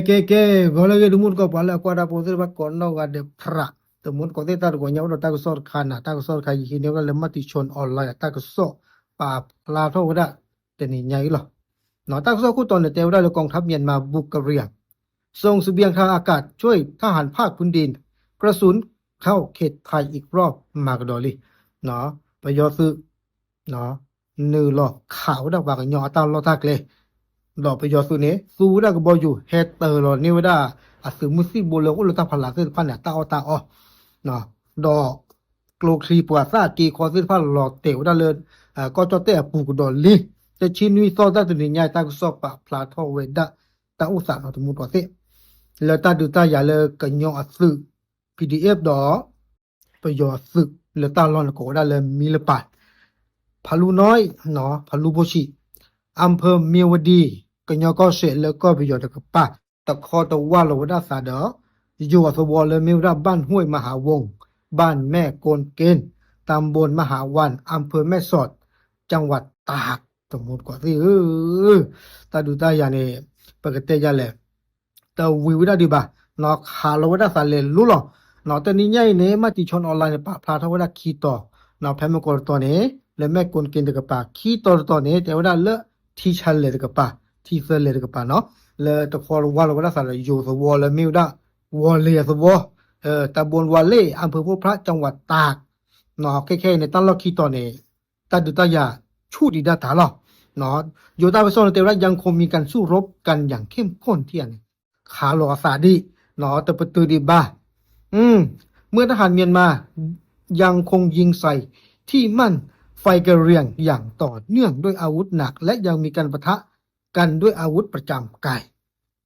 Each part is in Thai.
que gola que dumur ko pala ko ada poser ba kono ga de fra to mun ko te tar go nyaw ta ko sor khana ta ko sor khai hi ne ga le mati chon online ta ko so pa pla tho da te ni nyai lo no ta ko so ku ton te da leกองทัพเมียนมาบุกกะเรียงส่งเสบียงทางอากาศช่วยทหารภาคพื้นดินกระสุนเข้าเขตไทยอีกรอบมากดอลิเนาะประโยชน์ซื้อเนาะนือหลอกขาวดอกว่ากันยอตาลอทักเลยดอกประโยชน์ซื้อนี้สู้ได้ก็บ่อยู่เฮดเตอร์หลอนี่ว่าได้อาสึมุสิบ่เลยอุลตาพลาคือพันเนี่ยตาออเนาะดอกโกลครีปัวซากีคอสิพันหลอเตวได้เลยก็จอเตะปูกดอลิจะชินวิซอได้ตัวนี้ใหญ่ตาก็สอบปะพลาทอเวดะตาอุตสาหะตมุตวเสแล้วตาดูตาอย่าเลยกันยออัสึ PDF ดอกประโยชน์สึกแล้วตาลอนก็ได้เลยมีละปัดพาลุน้อยเนาะพาลุโบชิอำเภอเมียวดีก็ยอก็เสร็จแล้วก็ประโยชน์กับป้าตะคอตะว่าเราได้สาดออยู่สวเลยมีรับบ้านห้วยมหาวงบ้านแม่โกนเกณฑ์ตำบลมหาวันอำเภอแม่สอดจังหวัดตากสมมุติกว่าสิตาดูตาอย่างนี้ปกติจะแหละแต่วิวได้ดีบ่ะเนาะขาเราได้สาเลยรู้หรอเนาะแต่นี้ใหญ่เนี่ยมาติชนออนไลน์ปะพลาทว่าได้คีต่อเนาะแพมกอตัวนี้และแม่กนเกณฑ์กับปะคีต่อตัวนี้แต่ว่าได้เลอะที่ชันเลยกับปะที่เซอร์เลยกับปะเนาะแล้วตะคอว่าเราได้สาเลยอยู่สวอแล้วมิวได้วอลเลยสวอตำบลวาเล่อำเภอพบพระจังหวัดตากเนาะแค่ๆในตั้งล็อกคีต่อนี้ตาดูตาอย่าชูดีดาตาหรอเนาะอยู่ตาไปโซนเตว่ายังคงมีการสู้รบกันอย่างเข้มข้นที่อันขาหลอสาดีเนาะแต่ประตูดีบ้าเมื่อทหารเมียนมายังคงยิงใส่ที่มั่นไฟกระเรียงอย่างต่อเนื่องด้วยอาวุธหนักและยังมีการปะทะกันด้วยอาวุธประจำกาย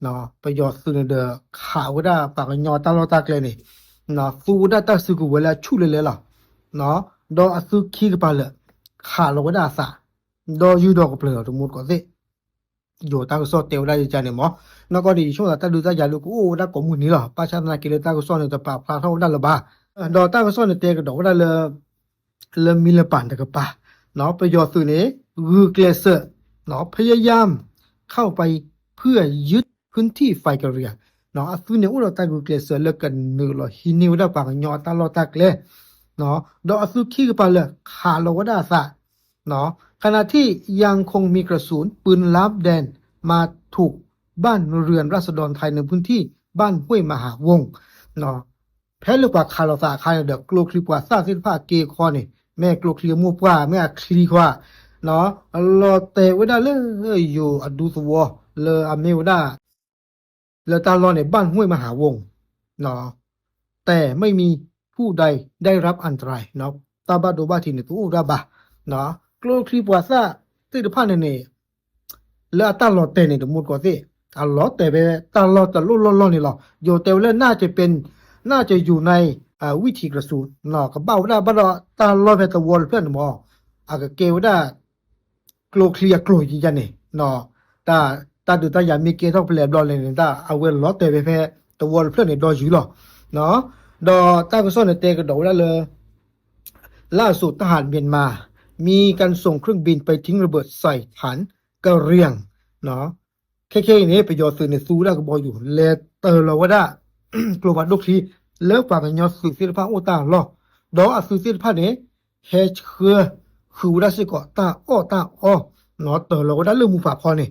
เนาะประโยชน์สุดเดอข่าวได้ปากยอตาลอตากเลยนี่เนาะสู้ได้ตัดสุกุเวลาชุเลยล่ะเนาะดออสุขีกปาเลยขาลก็ได้สะดอยูดอกเปลือกทั้งหมดก็สิอยู่ตาก็สอดเตียวได้ใจเนี่ยหมอนก็ดีช่วงตาดูตาอย่าลูกโอ้ได้กมุนี้หรอประชาชนกิเลตาก็สอนในตะปาพลาเท่าได้ละบ้าดอตาก็สอนในเตก็ดอกได้เลยมีละปานตะกะป่าเนาะประโยชน์สื่อนี้คือเกลเซอร์เนาะพยายามเข้าไปเพื่อยึดพื้นที่ไฟกระเรียงเนาะสื่อเนี่ยอุลตากูเกลเซอร์เลิกกันนือหรอฮินิวได้ปากยอตาลอตากเลยเนาะดอสื่อขี้กับปาเลยขาเราก็ได้สะเนาะขณะที่ยังคงมีกระสุนปืนลับแดนมาถูกบ้านเรือนราษฎรไทยในพื้นที่บ้านห้วยมหาวงเนาะแพ้ลูกว่าคาราซาคาเดกลัวคลิปว่าซาสิผ้าเกคอนี่แม่กลัวคลีมูปว่าแม่คลีว่าเนาะรอเตวดาเลยอยู่อดูสวอเลอเมวดาเลตาลอในบ้านห้วยมหาวงเนาะแต่ไม่มีผู้ใดได้รับอันตรายเนาะตาบาโดบาทีนี่ตูราบะเนาะกลัวคลิปว่าซาติดผ้าเนี่ยแล้วตาลอเตนี่หมดก็สิอัลลอฮ์แต่ไปตาลอตะลุลนี่หรอโยเตวเลน่าจะอยู่ในวิธีกระสุนเนาะก็เบ้าได้บ่ดอตาลอเพตะวอลเพื่อนหมอก็เกวได้โกลเคลียร์โกลยจันนี่เนาะตาดูตาอย่ามีเกต้องเปลี่ยนดอเลยนี่ตาเอาเวลลอแต่ไปตะวอลเพื่อนนี่ดออยู่หรอเนาะดอตาก็ซ่อนในเตก็ดอได้เลยล่าสุดทหารเมียนมามีการส่งเครื่องบินไปทิ้งระเบิดใส่ฐานกะเรียงเนาะแค่นี้ประโยชน์สื่อในสู้ได้ก็บอกอยู่เลเตอร์เราว่าได้ กลัวว่าลูกทีเลิกปากกันยอสื่อศิลปะโอตาหรอดอสื่อศิลปะเนี่ยเฮชคือได้สิก็ตาอ้อเนาะเตอร์เราก็ได้เรื่องมุฝาพอเนี่ย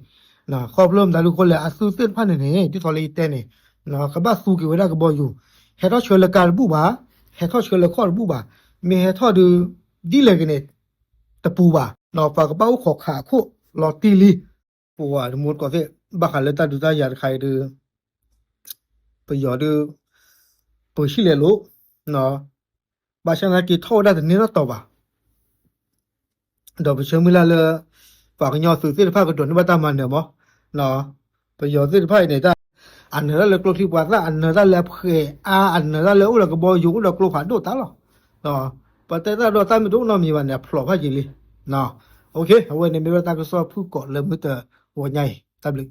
นะครอบเริ่มได้ลูกคนเลยสื่อศิลปะเนี่ยที่ทอลีเต้เนี่ยนะก็บ้าสู้กี่วันได้ก็บอกอยู่เฮทอเชิญละการบูบ่าเฮทอเชิญละข้อบูบ่ามีเฮทอดูดีเลยกันเนี่ยตะปูบ่าเนาะฝากกระเป๋าขอขาคู่ลอตีลีปัวสมมติก็สิบักหันเลยตาดูตาอยากใครดูประโยชน์ดูเปิดชิเลลุเนาะบาชนากีโทษได้แต่นี้แล้วต่อบ่าเดี๋ยวไปเชิญมิลาเลยฝากยอสื่อศิลปะกระโดดในบ้านตามันเดี๋ยวมั้งเนาะประโยชน์ศิลปะเนี่ยจ้าอันนั้นเลยกลัวที่ว่าอันนั้นเลยเพื่ออันนั้นเลยอุลก็บอกอยู่อุลกลัวผ่านดูตาหรอเนาะประเทศเราดูตาไม่รู้น้องมีวันเนี่ยพลอดให้ยินเลยเนาะโอเคเอาไว้ในเมื่อตาก็สอบผู้ก่อเริ่มมือเตอหัวใหญ่ตาบลึก